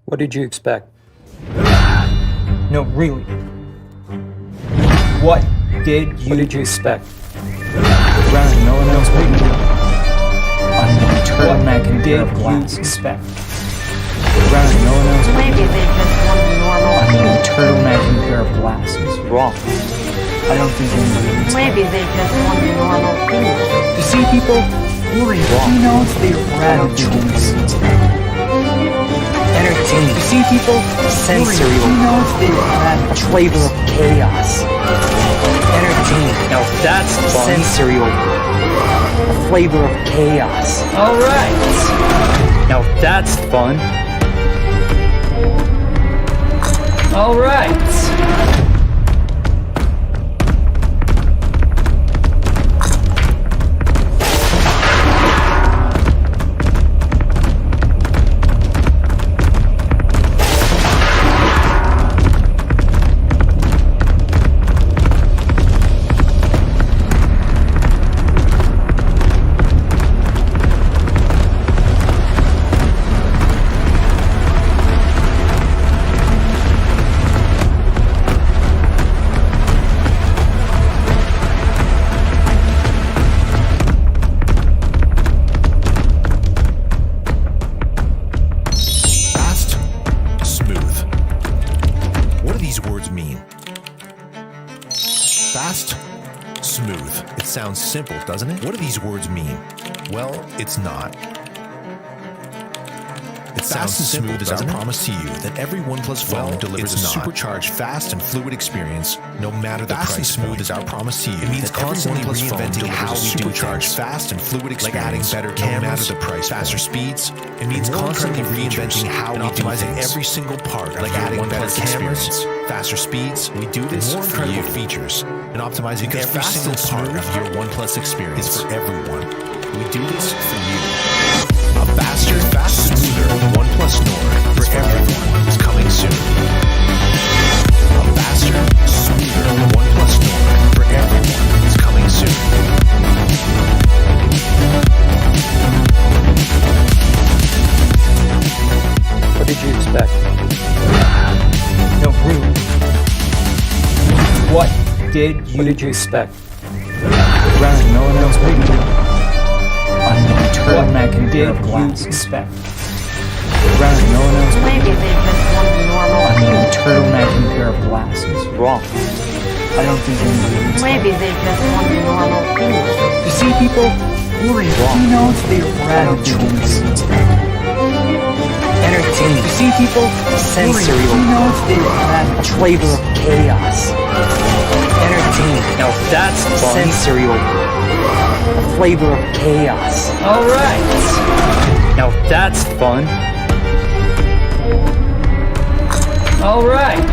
What did you expect? No, really. What did you expect? Around no one else would do. On the turtleneck and pair of glasses. Expect. Around no one else would Maybe they just want a normal on the penis. turtleneck and pair of glasses. Wrong. I don't think anybody needs Maybe they just want a normal penis. You see, people worry. He knows they're rather genius. Entertaining. You see, people Sensory. He knows they're rather Flavor of chaos. Entertaining. Now that's fun. Sensory. A flavor of chaos. Alright. Now that's fun. Alright. Fast, smooth. It sounds simple, doesn't it? What do these words mean? Well, it's not. It sounds smooth as our promise to you that every OnePlus phone delivers a supercharged, fast, and fluid experience, no matter the price. Fast and smooth is our promise to you. It means constantly reinventing how we supercharge fast and fluid experience, like adding better cameras, no matter the price, faster speeds. It means constantly reinventing how we optimizing every single part, like adding better cameras, faster speeds. We do this more incredible features and optimizing every single part of your OnePlus experience is for everyone. We do this for you. A faster, smoother OnePlus Nord for everyone is coming soon. A faster, smoother OnePlus Nord for everyone is coming soon. What did you expect? No, really. What did you expect? Around no one else would do. On the turtleneck and pair of glasses. Expect. Around no one else would Maybe they just want a normal on the penis. turtleneck and pair of glasses. Wrong. I don't think anybody needs Maybe they just want a normal penis. You see, people worry. He knows they're rather genius. Entertaining. You see, people Sensory. worry. He knows they're rather Flavor of chaos. Entertaining. Now that's fun. Sensory. A flavor of chaos. Alright. Now that's fun. Alright.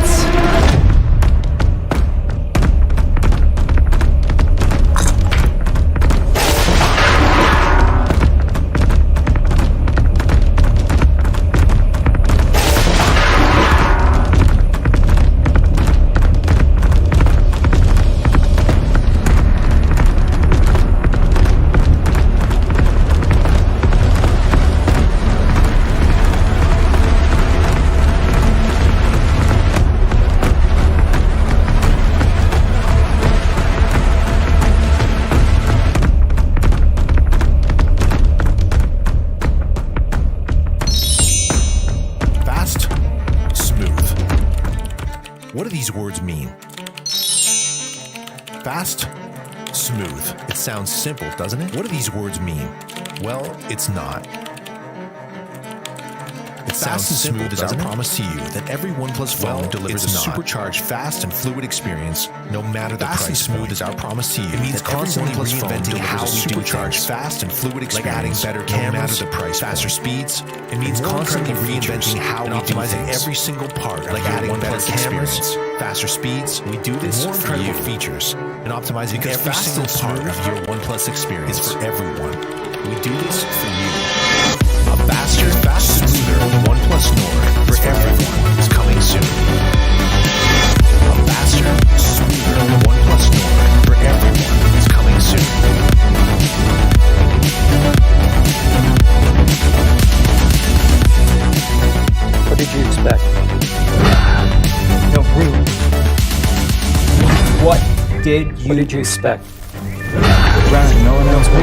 Fast, smooth. What do these words mean? Fast, smooth. It sounds simple, doesn't it? What do these words mean? Well, it's not. It sounds smooth as our promise to you that every OnePlus phone delivers a supercharged, fast, and fluid experience, no matter the price. Fast and smooth is our promise to you. It means constantly reinventing how we supercharge fast and fluid experience, like adding better cameras, no matter the price, faster speeds. It means constantly reinventing how we optimizing every single part, like adding better cameras, faster speeds. We do this more for you features and optimizing every single part of your OnePlus experience is for everyone. We do this for you. A faster, smoother OnePlus Nord for everyone is coming soon. A faster, smoother OnePlus Nord for everyone is coming soon. What did you What did you expect? Rather, no one else would.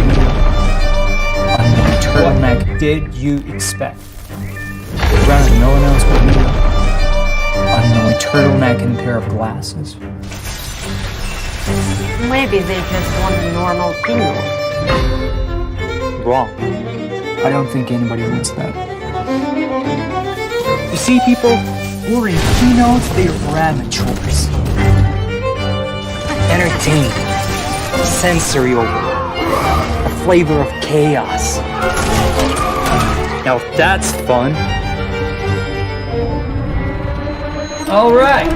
Unknown turtleneck. Did you expect? Rather, no one else would. Unknown turtleneck and a pair of glasses. Maybe they just want normal keynote. Wrong. I don't think anybody wants that. You see, people, we're in keynotes, they're amateurs. Entertaining, sensory overload, a flavor of chaos. Now that's fun. All right.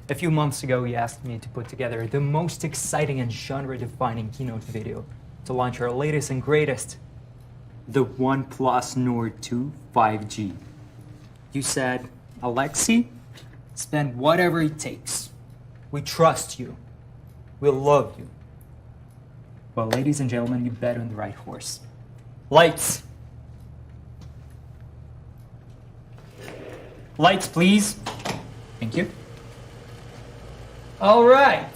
A few months ago, he asked me to put together the most exciting and genre-defining keynote video to launch our latest and greatest, the OnePlus Nord 2 5G. You said, Alexi, spend whatever it takes. We trust you. We love you. Well, ladies and gentlemen, you bet on the right horse. Lights. Lights, please. Thank you. All right.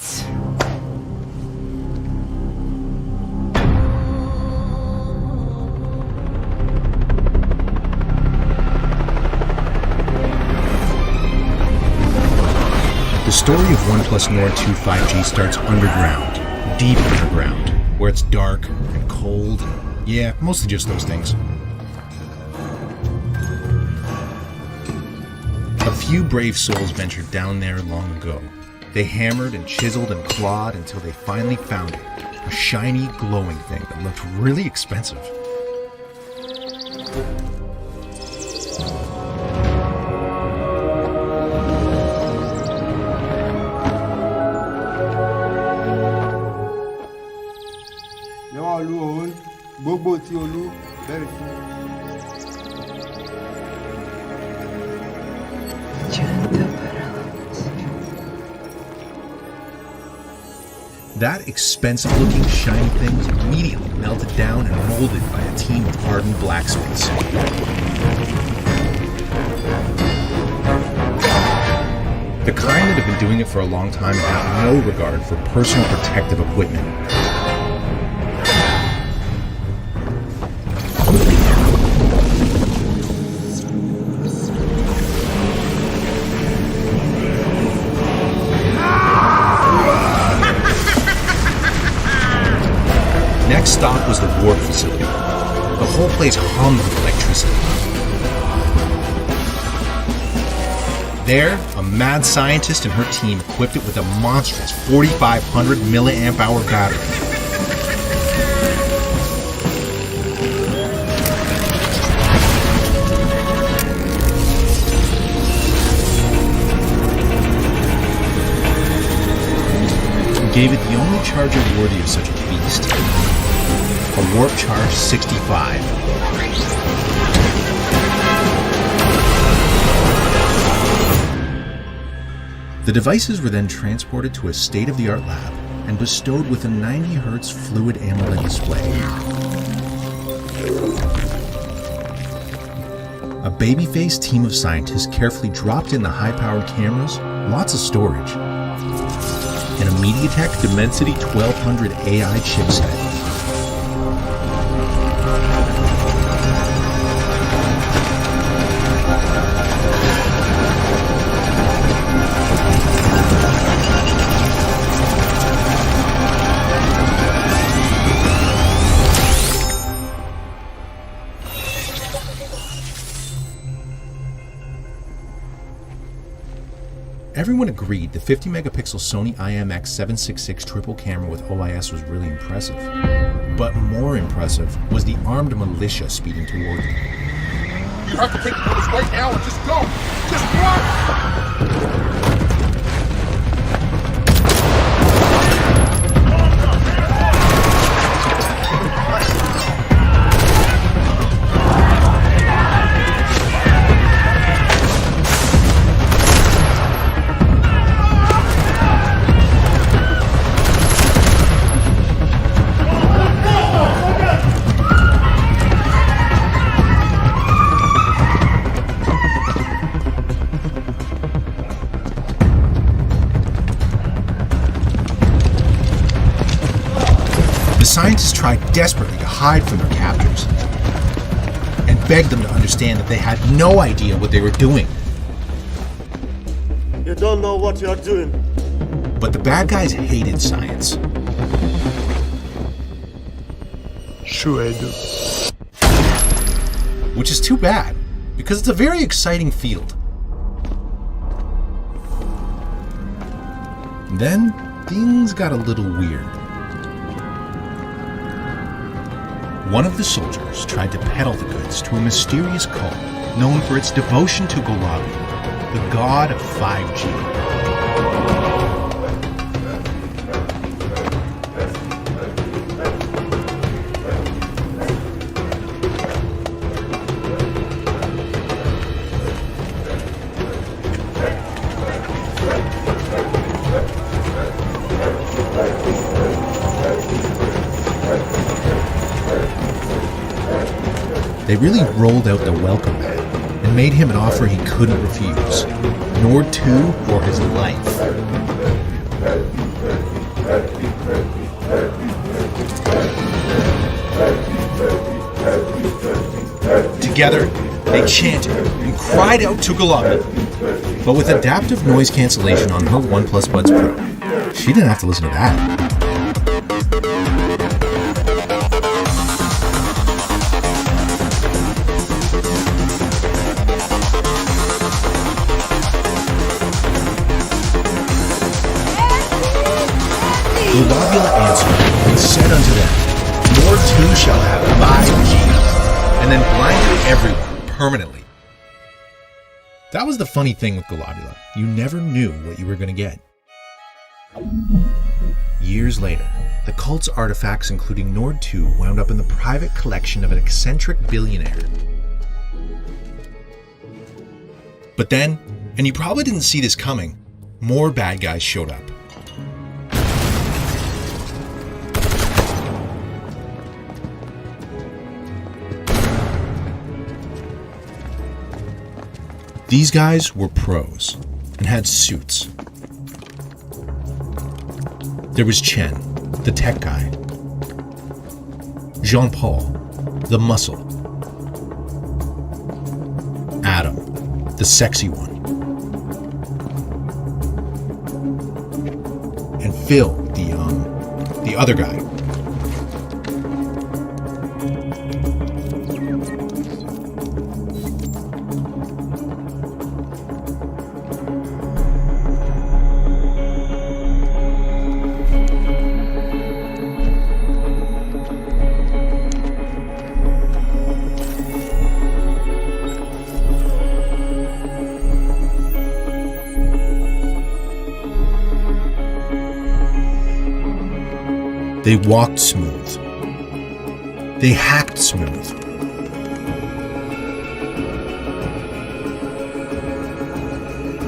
The story of OnePlus Nord 2 5G starts underground, deep underground, where it's dark and cold. Yeah, mostly just those things. A few brave souls ventured down there long ago. They hammered and chiseled and clawed until they finally found it. A shiny, glowing thing that looked really expensive. That expensive-looking shiny thing was immediately melted down and molded by a team of hardened blacksmiths. The kind that have been doing it for a long time and have no regard for personal protective equipment. Next stop was the warp facility. The whole place hummed with electricity. There, a mad scientist and her team equipped it with a monstrous 4,500 milliamp hour battery. Gave it the only charger worthy of such a beast, a Warp Charge 65. The devices were then transported to a state-of-the-art lab and bestowed with a 90 Hz fluid AMOLED display. A baby-faced team of scientists carefully dropped in the high-powered cameras, lots of storage, and a MediaTek Dimensity 1200 AI chipset. Everyone agreed the 50-megapixel Sony IMX766 triple camera with OIS was really impressive. But more impressive was the armed militia speeding toward them. You have to take notice right now and just go! Just run! The scientists tried desperately to hide from their captors and begged them to understand that they had no idea what they were doing. You don't know what you're doing. But the bad guys hated science. Sure I do. Which is too bad, because it's a very exciting field. Then, things got a little weird. One of the soldiers tried to peddle the goods to a mysterious cult known for its devotion to Golabi, the god of 5G. They really rolled out the welcome mat and made him an offer he couldn't refuse. Nord 2 or his life. Together, they chanted and cried out to Golabi. But with adaptive noise cancellation on her OnePlus Buds Pro, she didn't have to listen to that. Golabula answered and said unto them, Nord 2 shall have 5G, and then blinded everyone permanently. That was the funny thing with Golabula. You never knew what you were going to get. Years later, the cult's artifacts, including Nord 2, wound up in the private collection of an eccentric billionaire. But then, and you probably didn't see this coming, more bad guys showed up. These guys were pros and had suits. There was Chen, the tech guy. Jean-Paul, the muscle. Adam, the sexy one. And Phil, the other guy. They walked smooth. They hacked smooth.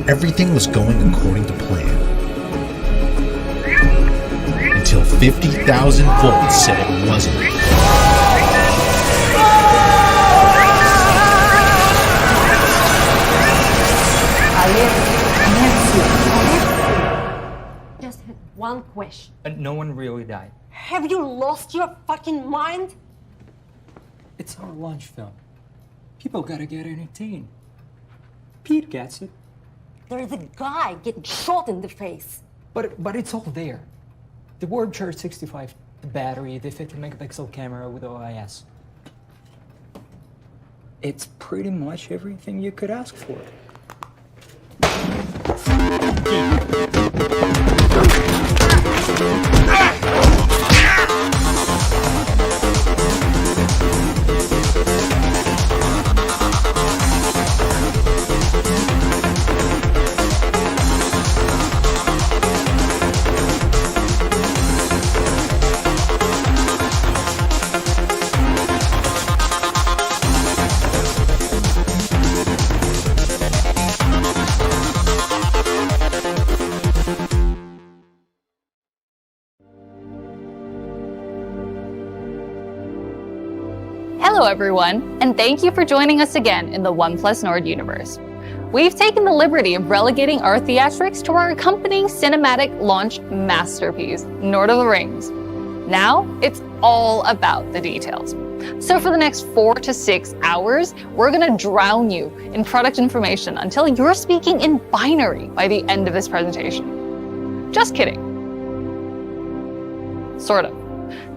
Everything was going according to plan. Until 50,000 volts said it wasn't. Just had one question. No one really died. Have you lost your fucking mind? It's our lunch film. People gotta get entertained. Pete gets it. There's a guy getting shot in the face. But it's all there. The Warp Charge 65, the battery, the 50 megapixel camera with OIS. It's pretty much everything you could ask for. Hello everyone, and thank you for joining us again in the OnePlus Nord universe. We've taken the liberty of relegating our theatrics to our accompanying cinematic launch masterpiece, Lord of the Rings. Now, it's all about the details. So for the next 4 to 6 hours, we're gonna drown you in product information until you're speaking in binary by the end of this presentation. Just kidding. Sort of.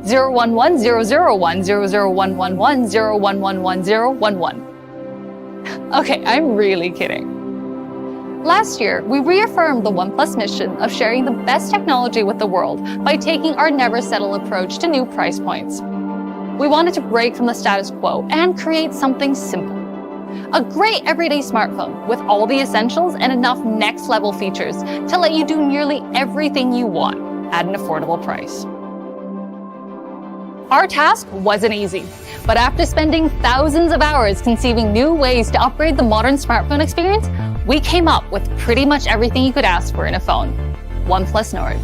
011 001 00111 0111011. Okay, I'm really kidding. Last year, we reaffirmed the OnePlus mission of sharing the best technology with the world by taking our never settle approach to new price points. We wanted to break from the status quo and create something simple. A great everyday smartphone with all the essentials and enough next level features to let you do nearly everything you want at an affordable price. Our task wasn't easy, but after spending thousands of hours conceiving new ways to upgrade the modern smartphone experience, we came up with pretty much everything you could ask for in a phone. OnePlus Nord.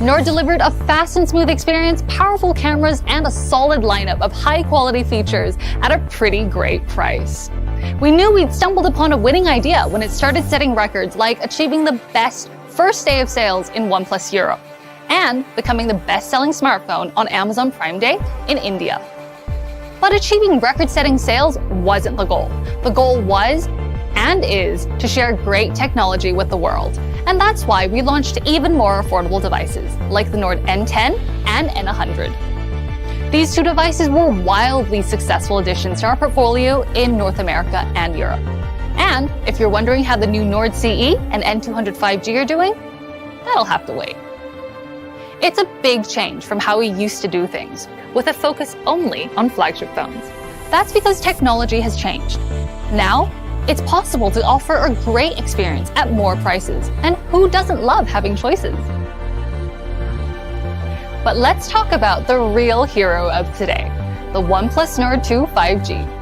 Nord delivered a fast and smooth experience, powerful cameras, and a solid lineup of high-quality features at a pretty great price. We knew we'd stumbled upon a winning idea when it started setting records like achieving the best first day of sales in OnePlus Europe, and becoming the best-selling smartphone on Amazon Prime Day in India. But achieving record-setting sales wasn't the goal. The goal was, and is, to share great technology with the world. And that's why we launched even more affordable devices, like the Nord N10 and N100. These two devices were wildly successful additions to our portfolio in North America and Europe. And if you're wondering how the new Nord CE and N200 5G are doing, that'll have to wait. It's a big change from how we used to do things, with a focus only on flagship phones. That's because technology has changed. Now, it's possible to offer a great experience at more prices, and who doesn't love having choices? But let's talk about the real hero of today, the OnePlus Nord 2 5G.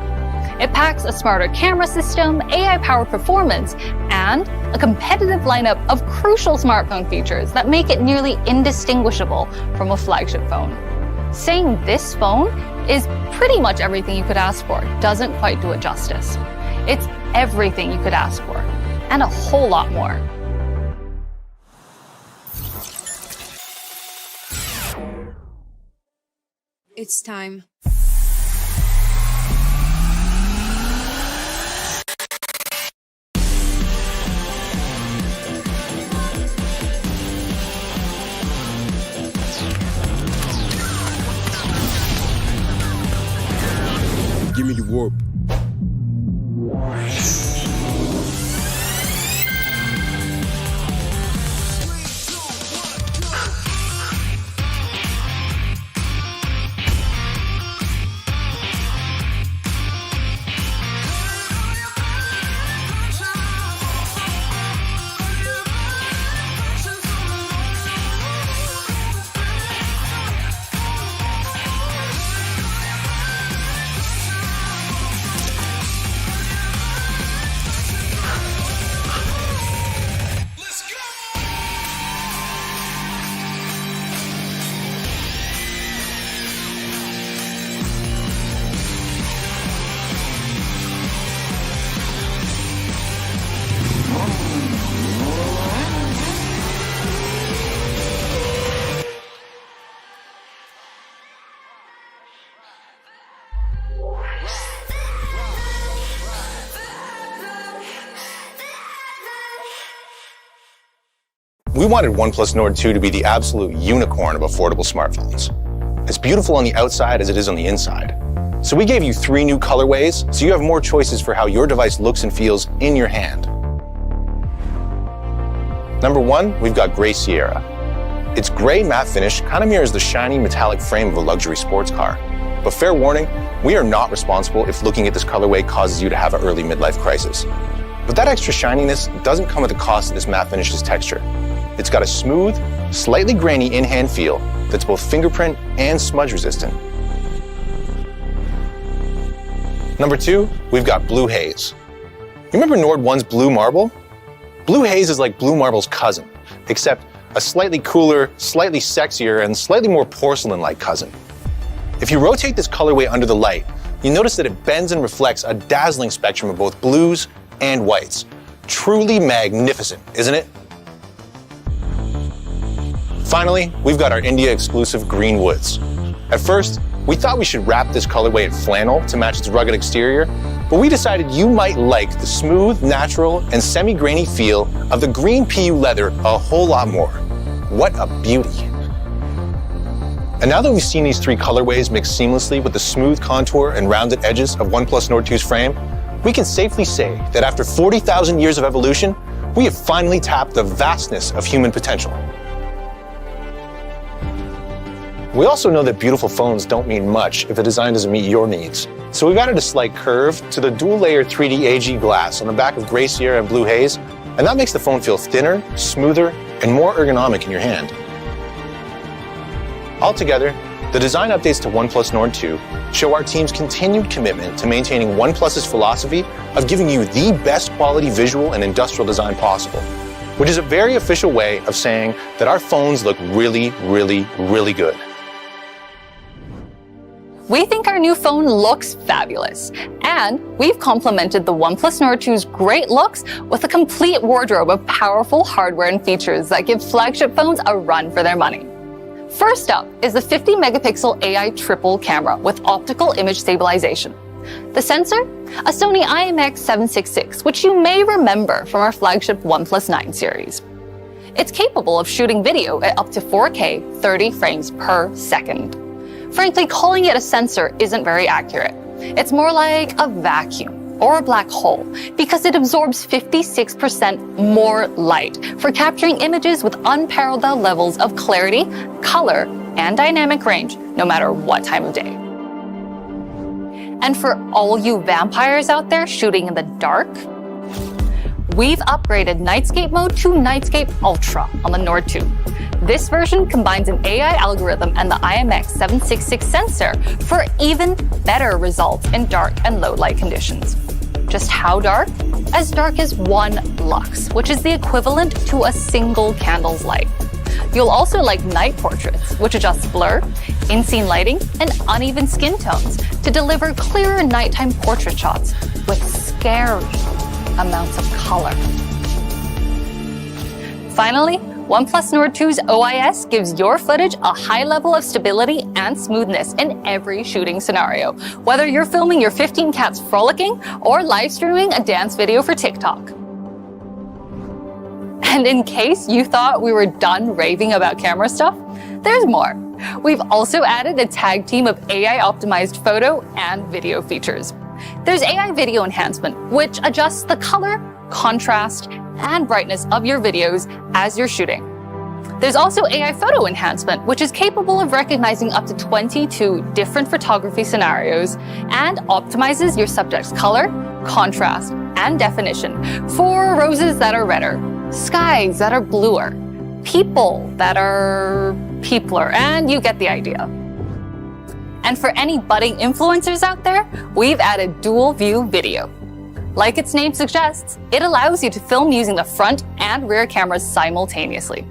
It packs a smarter camera system, AI-powered performance, and a competitive lineup of crucial smartphone features that make it nearly indistinguishable from a flagship phone. Saying this phone is pretty much everything you could ask for doesn't quite do it justice. It's everything you could ask for, and a whole lot more. It's time. Give me the warp. We wanted OnePlus Nord 2 to be the absolute unicorn of affordable smartphones. As beautiful on the outside as it is on the inside. So we gave you 3 new colorways, so you have more choices for how your device looks and feels in your hand. Number 1, we've got Gray Sierra. Its gray matte finish kind of mirrors the shiny metallic frame of a luxury sports car. But fair warning, we are not responsible if looking at this colorway causes you to have an early midlife crisis. But that extra shininess doesn't come at the cost of this matte finish's texture. It's got a smooth, slightly grainy in-hand feel that's both fingerprint and smudge resistant. Number 2, we've got Blue Haze. You remember Nord 1's Blue Marble? Blue Haze is like Blue Marble's cousin, except a slightly cooler, slightly sexier, and slightly more porcelain-like cousin. If you rotate this colorway under the light, you notice that it bends and reflects a dazzling spectrum of both blues and whites. Truly magnificent, isn't it? Finally, we've got our India-exclusive Green Woods. At first, we thought we should wrap this colorway in flannel to match its rugged exterior, but we decided you might like the smooth, natural, and semi-grainy feel of the green PU leather a whole lot more. What a beauty. And now that we've seen these 3 colorways mix seamlessly with the smooth contour and rounded edges of OnePlus Nord 2's frame, we can safely say that after 40,000 years of evolution, we have finally tapped the vastness of human potential. We also know that beautiful phones don't mean much if the design doesn't meet your needs. So we've added a slight curve to the dual-layer 3D AG glass on the back of Gray Sierra and Blue Haze, and that makes the phone feel thinner, smoother, and more ergonomic in your hand. Altogether, the design updates to OnePlus Nord 2 show our team's continued commitment to maintaining OnePlus's philosophy of giving you the best quality visual and industrial design possible, which is a very official way of saying that our phones look really, really, really good. We think our new phone looks fabulous, and we've complemented the OnePlus Nord 2's great looks with a complete wardrobe of powerful hardware and features that give flagship phones a run for their money. First up is the 50-megapixel AI triple camera with optical image stabilization. The sensor? A Sony IMX766, which you may remember from our flagship OnePlus 9 series. It's capable of shooting video at up to 4K 30 frames per second. Frankly, calling it a sensor isn't very accurate. It's more like a vacuum or a black hole because it absorbs 56% more light for capturing images with unparalleled levels of clarity, color, and dynamic range, no matter what time of day. And for all you vampires out there shooting in the dark, we've upgraded Nightscape mode to Nightscape Ultra on the Nord 2. This version combines an AI algorithm and the IMX766 sensor for even better results in dark and low light conditions. Just how dark? As dark as 1 lux, which is the equivalent to a single candle's light. You'll also like night portraits, which adjusts blur, in-scene lighting, and uneven skin tones to deliver clearer nighttime portrait shots with scary amounts of color. Finally, OnePlus Nord 2's OIS gives your footage a high level of stability and smoothness in every shooting scenario, whether you're filming your 15 cats frolicking or live streaming a dance video for TikTok. And in case you thought we were done raving about camera stuff, there's more. We've also added a tag team of AI-optimized photo and video features. There's AI video enhancement, which adjusts the color, contrast, and brightness of your videos as you're shooting. There's also AI photo enhancement, which is capable of recognizing up to 22 different photography scenarios and optimizes your subject's color, contrast, and definition for roses that are redder, skies that are bluer, people that are peopler, and you get the idea. And for any budding influencers out there, we've added dual view video. Like its name suggests, it allows you to film using the front and rear cameras simultaneously.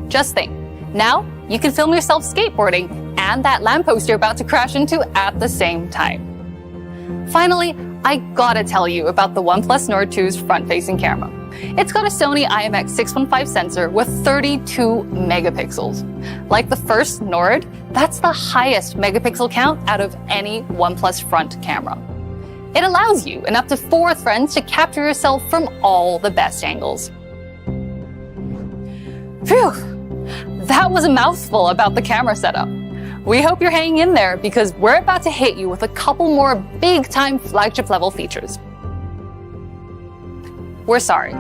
Just think, now you can film yourself skateboarding and that lamppost you're about to crash into at the same time. Finally, I gotta tell you about the OnePlus Nord 2's front-facing camera. It's got a Sony IMX615 sensor with 32 megapixels. Like the first Nord, that's the highest megapixel count out of any OnePlus front camera. It allows you and up to 4 friends to capture yourself from all the best angles. Phew! That was a mouthful about the camera setup. We hope you're hanging in there because we're about to hit you with a couple more big-time flagship level features. We're sorry,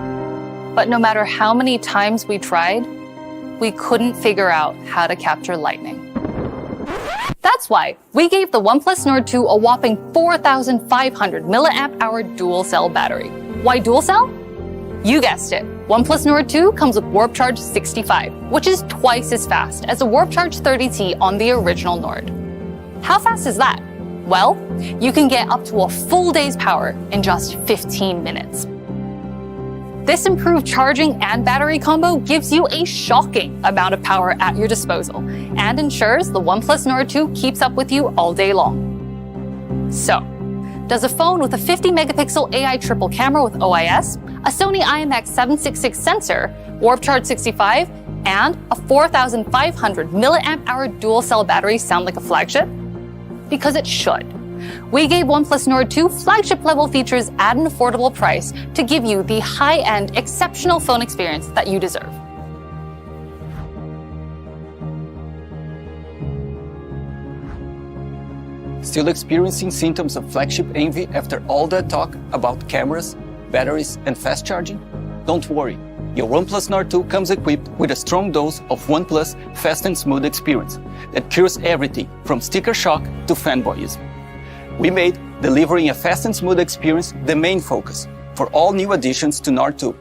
but no matter how many times we tried, we couldn't figure out how to capture lightning. That's why we gave the OnePlus Nord 2 a whopping 4,500 milliamp hour dual cell battery. Why dual cell? You guessed it. OnePlus Nord 2 comes with Warp Charge 65, which is twice as fast as the Warp Charge 30T on the original Nord. How fast is that? Well, you can get up to a full day's power in just 15 minutes. This improved charging and battery combo gives you a shocking amount of power at your disposal and ensures the OnePlus Nord 2 keeps up with you all day long. So, does a phone with a 50 megapixel AI triple camera with OIS, a Sony IMX766 sensor, Warp Charge 65, and a 4,500 milliamp hour dual cell battery sound like a flagship? Because it should. We gave OnePlus Nord 2 flagship level features at an affordable price to give you the high-end, exceptional phone experience that you deserve. Still experiencing symptoms of flagship envy after all that talk about cameras, batteries, and fast charging? Don't worry. Your OnePlus Nord 2 comes equipped with a strong dose of OnePlus fast and smooth experience that cures everything from sticker shock to fanboyism. We made delivering a fast and smooth experience the main focus for all new additions to Nord 2,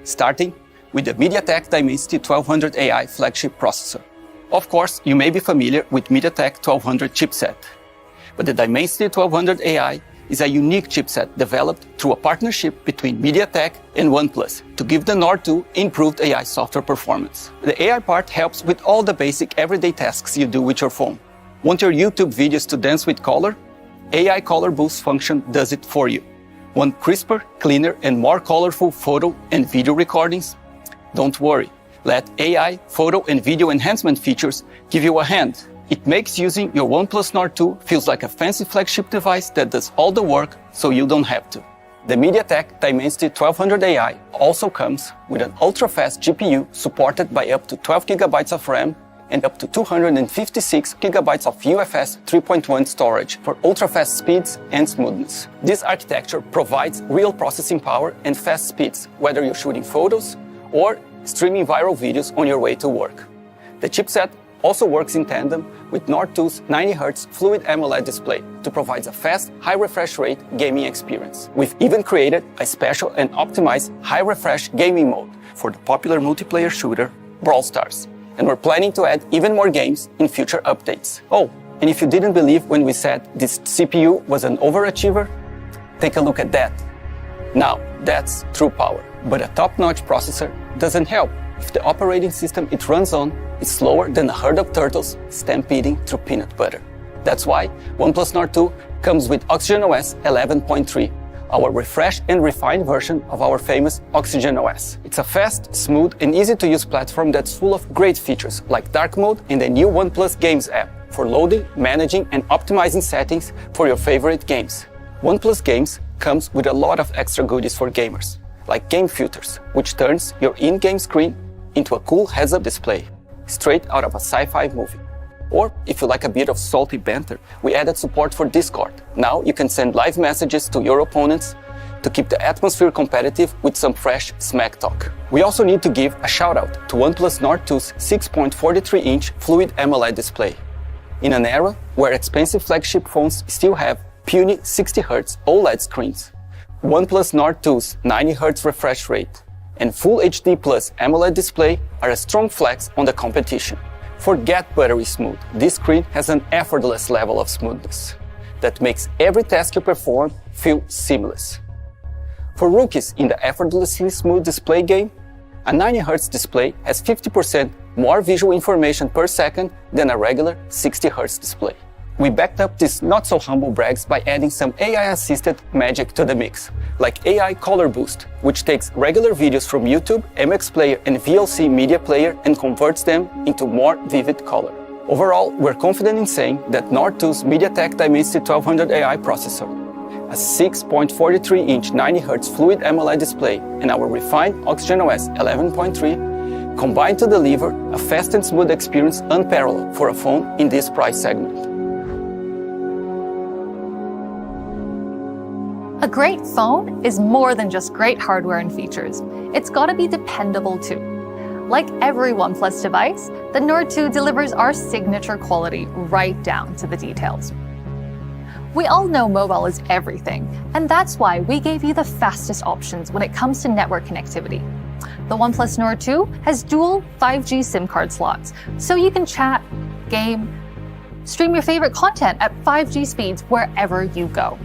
starting with the MediaTek Dimensity 1200 AI flagship processor. Of course, you may be familiar with MediaTek 1200 chipset, but the Dimensity 1200 AI is a unique chipset developed through a partnership between MediaTek and OnePlus to give the Nord 2 improved AI software performance. The AI part helps with all the basic everyday tasks you do with your phone. Want your YouTube videos to dance with color? AI Color Boost function does it for you. Want crisper, cleaner, and more colorful photo and video recordings? Don't worry. Let AI photo and video enhancement features give you a hand. It makes using your OnePlus Nord 2 feels like a fancy flagship device that does all the work so you don't have to. The MediaTek Dimensity 1200 AI also comes with an ultra-fast GPU supported by up to 12 GB of RAM and up to 256 GB of UFS 3.1 storage for ultra-fast speeds and smoothness. This architecture provides real processing power and fast speeds, whether you're shooting photos or streaming viral videos on your way to work. The chipset also works in tandem with Nord 2's 90Hz Fluid AMOLED display to provide a fast, high refresh rate gaming experience. We've even created a special and optimized high refresh gaming mode for the popular multiplayer shooter Brawl Stars. And we're planning to add even more games in future updates. Oh, and if you didn't believe when we said this CPU was an overachiever, take a look at that. Now, that's true power. But a top-notch processor doesn't help if the operating system it runs on is slower than a herd of turtles stampeding through peanut butter. That's why OnePlus Nord 2 comes with OxygenOS 11.3, our refreshed and refined version of our famous OxygenOS. It's a fast, smooth, and easy-to-use platform that's full of great features like dark mode and the new OnePlus Games app for loading, managing, and optimizing settings for your favorite games. OnePlus Games comes with a lot of extra goodies for gamers, like game filters, which turns your in-game screen into a cool heads-up display, straight out of a sci-fi movie. Or, if you like a bit of salty banter, we added support for Discord. Now you can send live messages to your opponents to keep the atmosphere competitive with some fresh smack talk. We also need to give a shout out to OnePlus Nord 2's 6.43-inch Fluid AMOLED display. In an era where expensive flagship phones still have puny 60Hz OLED screens, OnePlus Nord 2's 90Hz refresh rate and Full HD Plus AMOLED display are a strong flex on the competition. Forget buttery smooth. This screen has an effortless level of smoothness that makes every task you perform feel seamless. For rookies in the effortlessly smooth display game, a 90Hz display has 50% more visual information per second than a regular 60Hz display. We backed up these not-so-humble brags by adding some AI-assisted magic to the mix, like AI Color Boost, which takes regular videos from YouTube, MX Player, and VLC Media Player and converts them into more vivid color. Overall, we're confident in saying that Nord 2's MediaTek Dimensity 1200 AI processor, a 6.43-inch 90Hz Fluid AMOLED display, and our refined OxygenOS 11.3 combined to deliver a fast and smooth experience unparalleled for a phone in this price segment. A great phone is more than just great hardware and features. It's gotta be dependable too. Like every OnePlus device, the Nord 2 delivers our signature quality right down to the details. We all know mobile is everything, and that's why we gave you the fastest options when it comes to network connectivity. The OnePlus Nord 2 has dual 5G SIM card slots, so you can chat, game, stream your favorite content at 5G speeds wherever you go.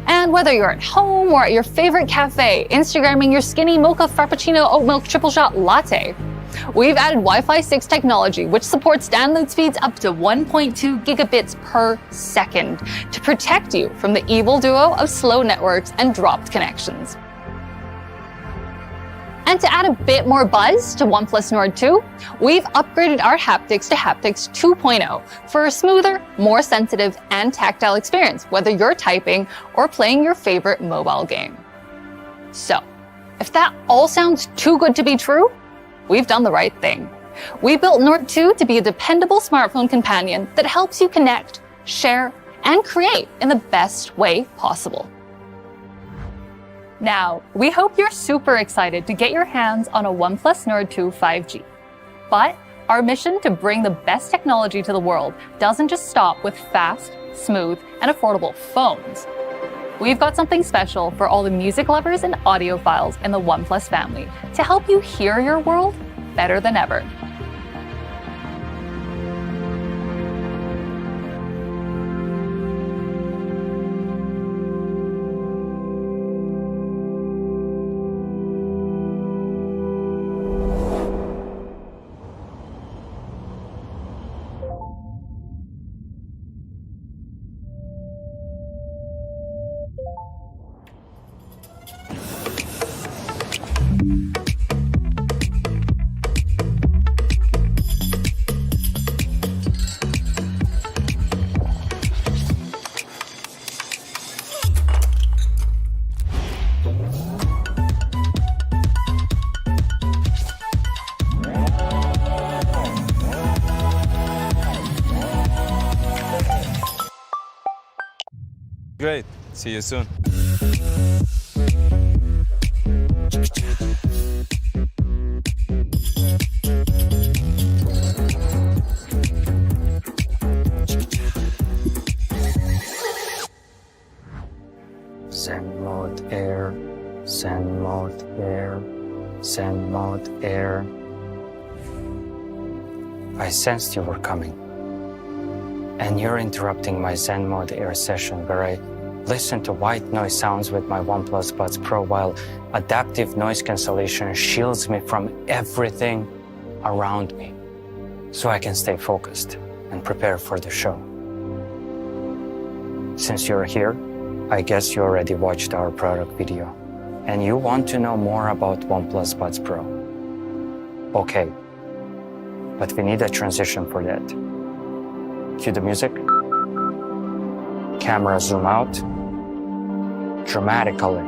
And whether you're at home or at your favorite cafe, Instagramming your skinny mocha frappuccino oat milk triple shot latte, we've added Wi-Fi 6 technology, which supports download speeds up to 1.2 gigabits per second to protect you from the evil duo of slow networks and dropped connections. And to add a bit more buzz to OnePlus Nord 2, we've upgraded our haptics to haptics 2.0 for a smoother, more sensitive, and tactile experience, whether you're typing or playing your favorite mobile game. So, if that all sounds too good to be true, we've done the right thing. We built Nord 2 to be a dependable smartphone companion that helps you connect, share, and create in the best way possible. Now, we hope you're super excited to get your hands on a OnePlus Nord 2 5G. But our mission to bring the best technology to the world doesn't just stop with fast, smooth, and affordable phones. We've got something special for all the music lovers and audiophiles in the OnePlus family to help you hear your world better than ever. Great. See you soon. Zen mode air, Zen mode air, Zen mode air. I sensed you were coming. And you're interrupting my Zen mode air session where I listen to white noise sounds with my OnePlus Buds Pro while adaptive noise cancellation shields me from everything around me so I can stay focused and prepare for the show. Since you're here, I guess you already watched our product video and you want to know more about OnePlus Buds Pro. Okay, but we need a transition for that. Cue the music. Camera zoom out. Dramatically.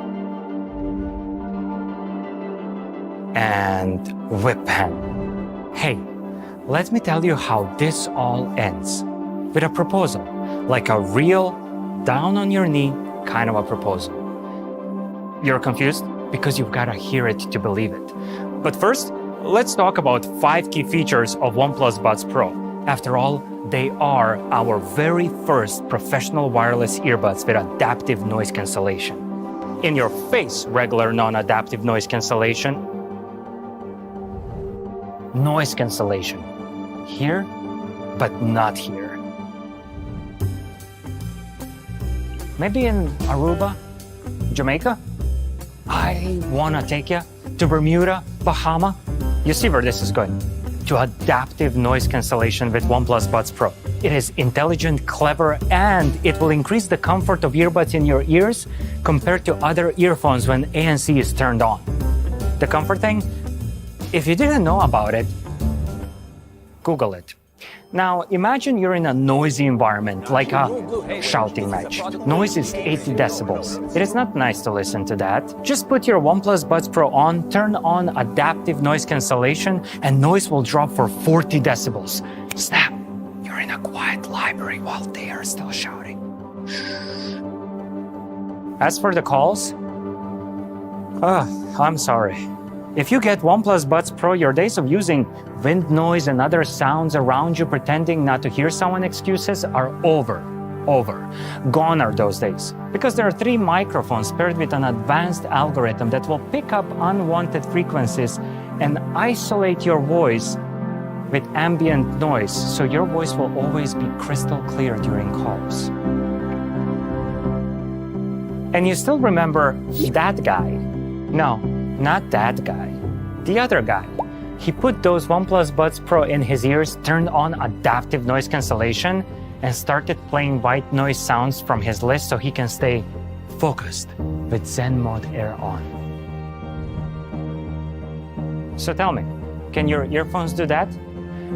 And whip pan. Hey, let me tell you how this all ends. With a proposal. Like a real, down on your knee kind of a proposal. You're confused? Because you've got to hear it to believe it. But first, let's talk about 5 key features of OnePlus Buds Pro. After all, they are our very first professional wireless earbuds with adaptive noise cancellation. In your face, regular non-adaptive noise cancellation. Noise cancellation. Here, but not here. Maybe in Aruba, Jamaica? I wanna take you to Bermuda, Bahama. You see where this is going. To adaptive noise cancellation with OnePlus Buds Pro. It is intelligent, clever, and it will increase the comfort of earbuds in your ears compared to other earphones when ANC is turned on. The comfort thing, if you didn't know about it, Google it. Now, imagine you're in a noisy environment, like a shouting match. Noise is 80 decibels. It is not nice to listen to that. Just put your OnePlus Buds Pro on, turn on adaptive noise cancellation, and noise will drop for 40 decibels. Snap! You're in a quiet library while they are still shouting. As for the calls, I'm sorry. If you get OnePlus Buds Pro, your days of using wind noise and other sounds around you pretending not to hear someone excuses are over. Gone are those days. Because there are 3 microphones paired with an advanced algorithm that will pick up unwanted frequencies and isolate your voice with ambient noise, so your voice will always be crystal clear during calls. And you still remember that guy? No, not that guy. The other guy. He put those OnePlus Buds Pro in his ears, turned on adaptive noise cancellation, and started playing white noise sounds from his list so he can stay focused with Zen Mode Air on. So tell me, can your earphones do that?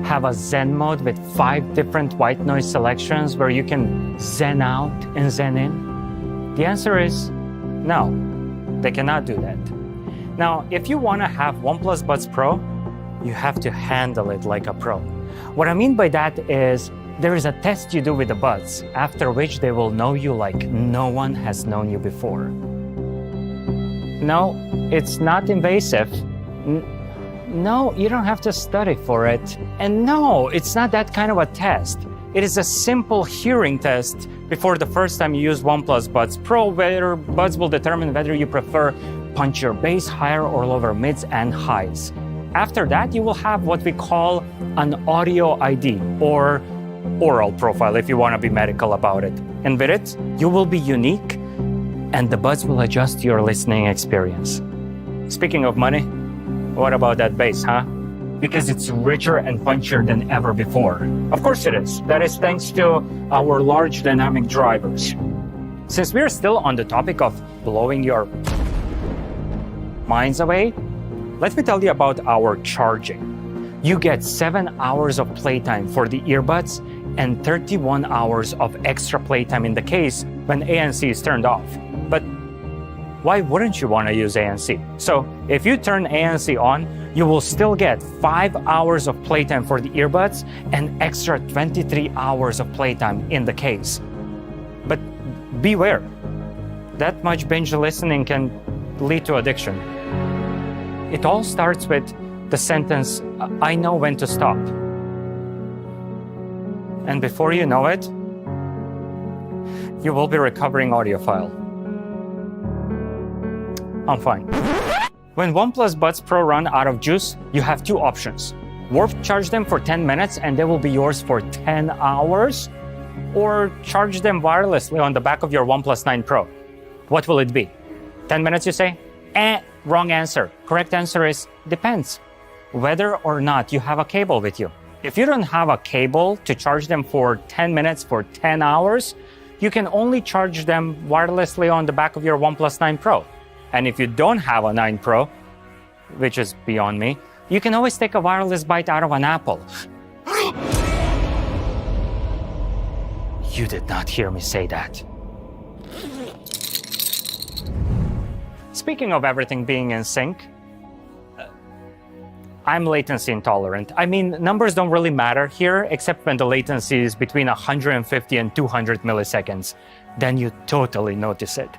Have a Zen mode with 5 different white noise selections where you can Zen out and Zen in? The answer is no, they cannot do that. Now, if you want to have OnePlus Buds Pro, you have to handle it like a pro. What I mean by that is there is a test you do with the buds, after which they will know you like no one has known you before. No, it's not invasive. No, you don't have to study for it. And no, it's not that kind of a test. It is a simple hearing test before the first time you use OnePlus Buds Pro, where buds will determine whether you prefer punch your bass higher or lower mids and highs. After that, you will have what we call an audio ID, or oral profile if you want to be medical about it. And with it, you will be unique and the buds will adjust to your listening experience. Speaking of money, what about that bass, huh? Because it's richer and punchier than ever before. Of course it is. That is thanks to our large dynamic drivers. Since we're still on the topic of blowing your minds away, let me tell you about our charging. You get 7 hours of playtime for the earbuds and 31 hours of extra playtime in the case when ANC is turned off. But why wouldn't you want to use ANC? So if you turn ANC on, you will still get 5 hours of playtime for the earbuds and extra 23 hours of playtime in the case. But beware, that much binge listening can lead to addiction. It all starts with the sentence, "I know when to stop." And before you know it, you will be recovering audiophile. I'm fine. When OnePlus Buds Pro run out of juice, you have 2 options. Warp charge them for 10 minutes and they will be yours for 10 hours, or charge them wirelessly on the back of your OnePlus 9 Pro. What will it be? 10 minutes, you say? Wrong answer. Correct answer is depends. Whether or not you have a cable with you. If you don't have a cable to charge them for 10 minutes for 10 hours, you can only charge them wirelessly on the back of your OnePlus 9 Pro. And if you don't have a 9 Pro, which is beyond me, you can always take a wireless bite out of an apple. You did not hear me say that. Speaking of everything being in sync, I'm latency intolerant. I mean, numbers don't really matter here, except when the latency is between 150 and 200 milliseconds. Then you totally notice it.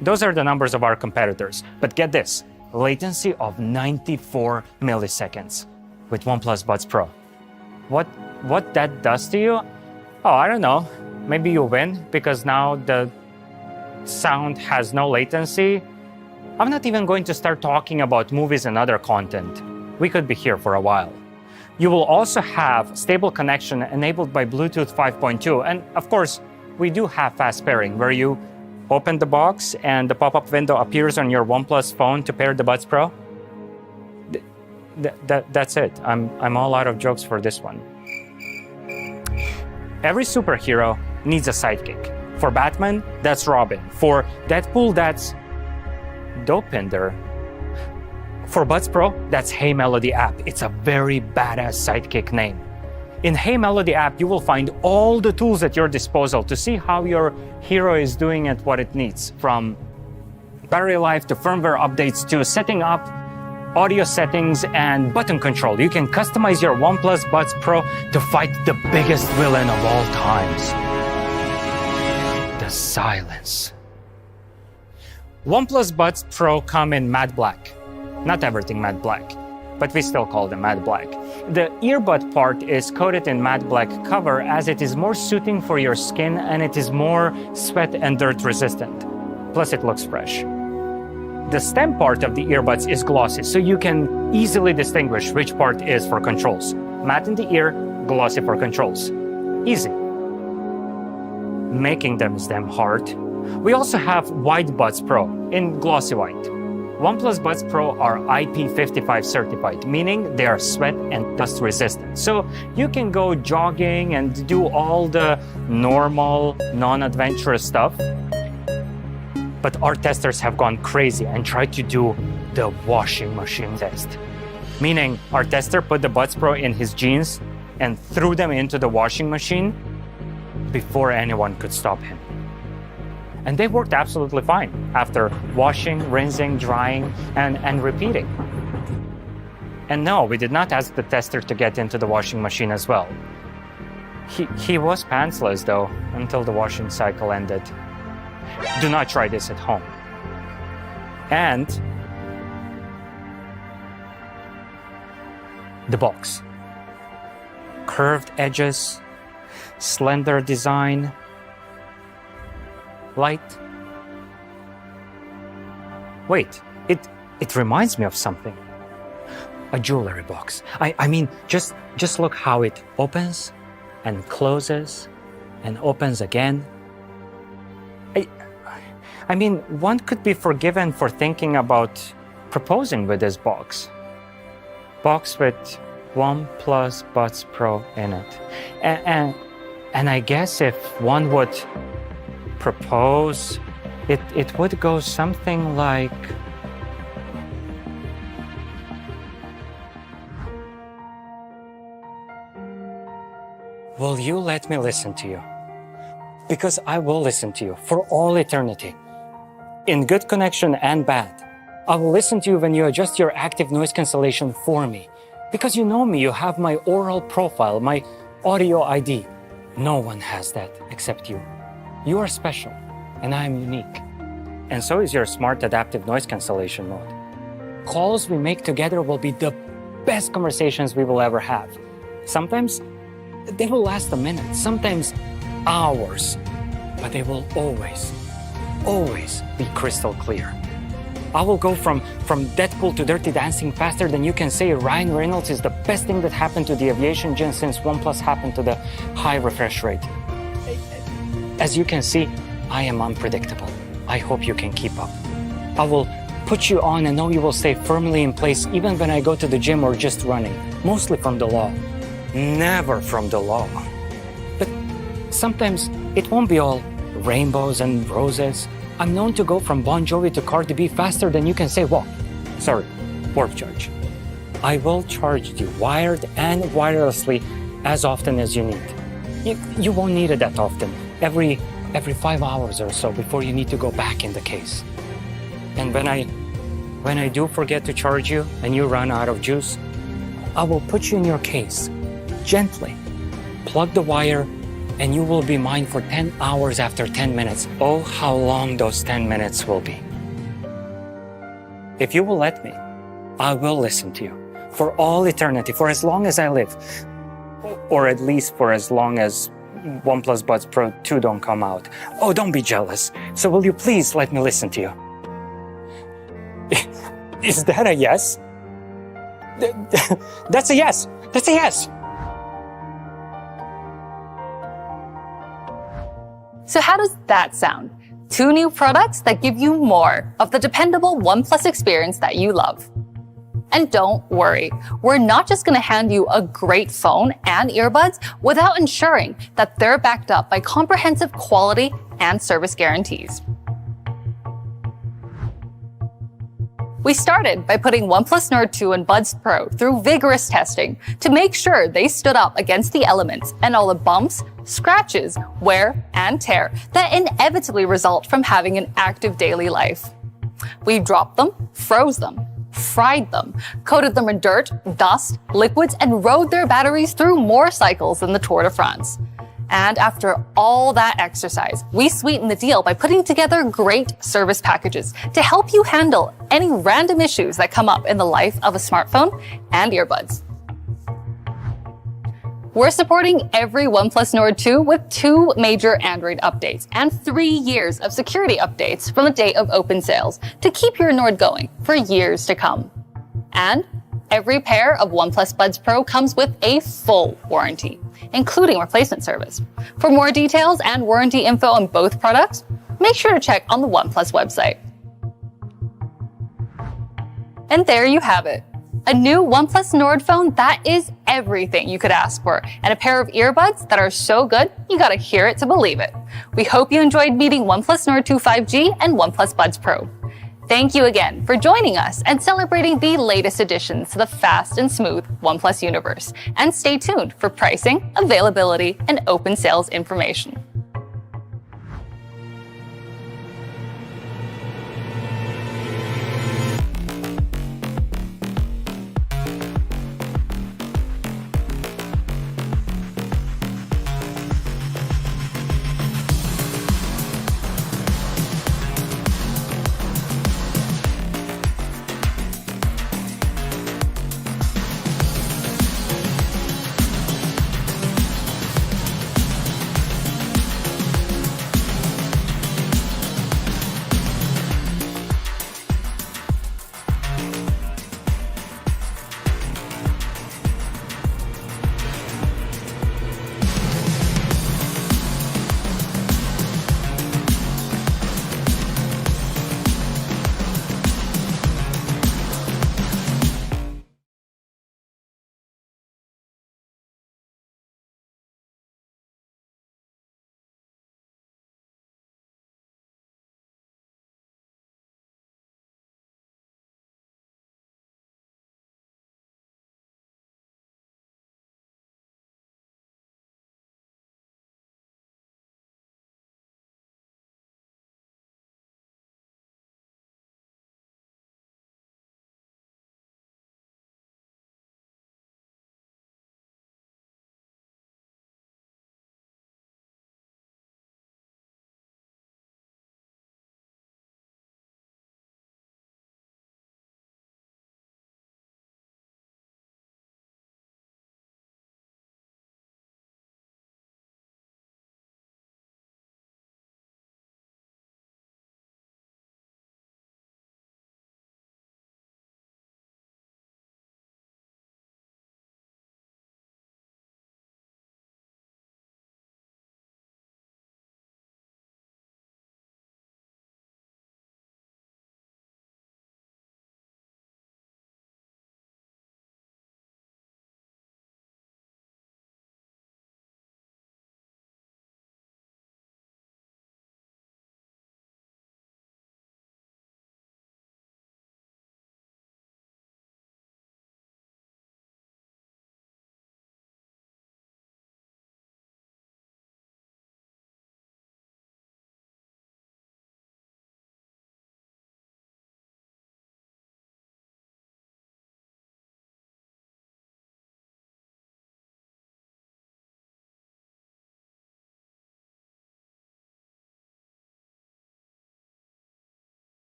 Those are the numbers of our competitors. But get this, latency of 94 milliseconds with OnePlus Buds Pro. What that does to you? Oh, I don't know. Maybe you win because now the sound has no latency. I'm not even going to start talking about movies and other content. We could be here for a while. You will also have stable connection enabled by Bluetooth 5.2. And of course, we do have fast pairing where you open the box and the pop-up window appears on your OnePlus phone to pair the Buds Pro. That's it. I'm all out of jokes for this one. Every superhero needs a sidekick. For Batman, that's Robin. For Deadpool, that's Dopinder. For Buds Pro, that's Hey Melody app. It's a very badass sidekick name. In Hey Melody app, you will find all the tools at your disposal to see how your Hero is doing at what it needs, from battery life to firmware updates to setting up audio settings and button control. You can customize your OnePlus Buds Pro to fight the biggest villain of all times, the silence. OnePlus Buds Pro come in matte black. Not everything matte black, but we still call them matte black. The earbud part is coated in matte black cover as it is more suiting for your skin and it is more sweat and dirt resistant. Plus it looks fresh. The stem part of the earbuds is glossy, so you can easily distinguish which part is for controls. Matte in the ear, glossy for controls. Easy. Making them is damn hard. We also have White Buds Pro in glossy white. OnePlus Buds Pro are IP55 certified, meaning they are sweat and dust resistant. So you can go jogging and do all the normal, non-adventurous stuff. But our testers have gone crazy and tried to do the washing machine test. Meaning our tester put the Buds Pro in his jeans and threw them into the washing machine before anyone could stop him. And they worked absolutely fine after washing, rinsing, drying, and repeating. And no, we did not ask the tester to get into the washing machine as well. He was pantsless though, until the washing cycle ended. Do not try this at home. And the box. Curved edges, slender design, light. Wait, it reminds me of something. A jewelry box. I mean, just look how it opens and closes and opens again. I mean, one could be forgiven for thinking about proposing with this box. Box with OnePlus Buds Pro in it. And I guess if one would propose, it would go something like... Will you let me listen to you? Because I will listen to you for all eternity. In good connection and bad. I will listen to you when you adjust your active noise cancellation for me. Because you know me, you have my oral profile, my audio ID. No one has that except you. You are special, and I am unique. And so is your smart adaptive noise cancellation mode. Calls we make together will be the best conversations we will ever have. Sometimes they will last a minute, sometimes hours, but they will always be crystal clear. I will go from Deadpool to Dirty Dancing faster than you can say Ryan Reynolds is the best thing that happened to the aviation gen since OnePlus happened to the high refresh rate. As you can see, I am unpredictable. I hope you can keep up. I will put you on and know you will stay firmly in place even when I go to the gym or just running, mostly from the law. Never from the law. But sometimes it won't be all rainbows and roses. I'm known to go from Bon Jovi to Cardi B faster than you can say walk. Sorry, warp charge. I will charge you wired and wirelessly as often as you need. You won't need it that often. Every 5 hours or so before you need to go back in the case. And when I do forget to charge you and you run out of juice, I will put you in your case, gently, plug the wire, and you will be mine for 10 hours after 10 minutes. Oh, how long those 10 minutes will be. If you will let me, I will listen to you for all eternity, for as long as I live, or at least for as long as OnePlus Buds Pro 2 don't come out. Oh, don't be jealous. So will you please let me listen to you? Is that a yes? That's a yes. That's a yes. So how does that sound? 2 new products that give you more of the dependable OnePlus experience that you love. And don't worry, we're not just going to hand you a great phone and earbuds without ensuring that they're backed up by comprehensive quality and service guarantees. We started by putting OnePlus Nord 2 and Buds Pro through vigorous testing to make sure they stood up against the elements and all the bumps, scratches, wear, and tear that inevitably result from having an active daily life. We dropped them, froze them, fried them, coated them in dirt, dust, liquids, and rode their batteries through more cycles than the Tour de France. And after all that exercise, we sweetened the deal by putting together great service packages to help you handle any random issues that come up in the life of a smartphone and earbuds. We're supporting every OnePlus Nord 2 with 2 major Android updates and 3 years of security updates from the date of open sales to keep your Nord going for years to come. And every pair of OnePlus Buds Pro comes with a full warranty, including replacement service. For more details and warranty info on both products, make sure to check on the OnePlus website. And there you have it. A new OnePlus Nord phone that is everything you could ask for, and a pair of earbuds that are so good, you gotta hear it to believe it. We hope you enjoyed meeting OnePlus Nord 2 5G and OnePlus Buds Pro. Thank you again for joining us and celebrating the latest additions to the fast and smooth OnePlus universe. And stay tuned for pricing, availability, and open sales information.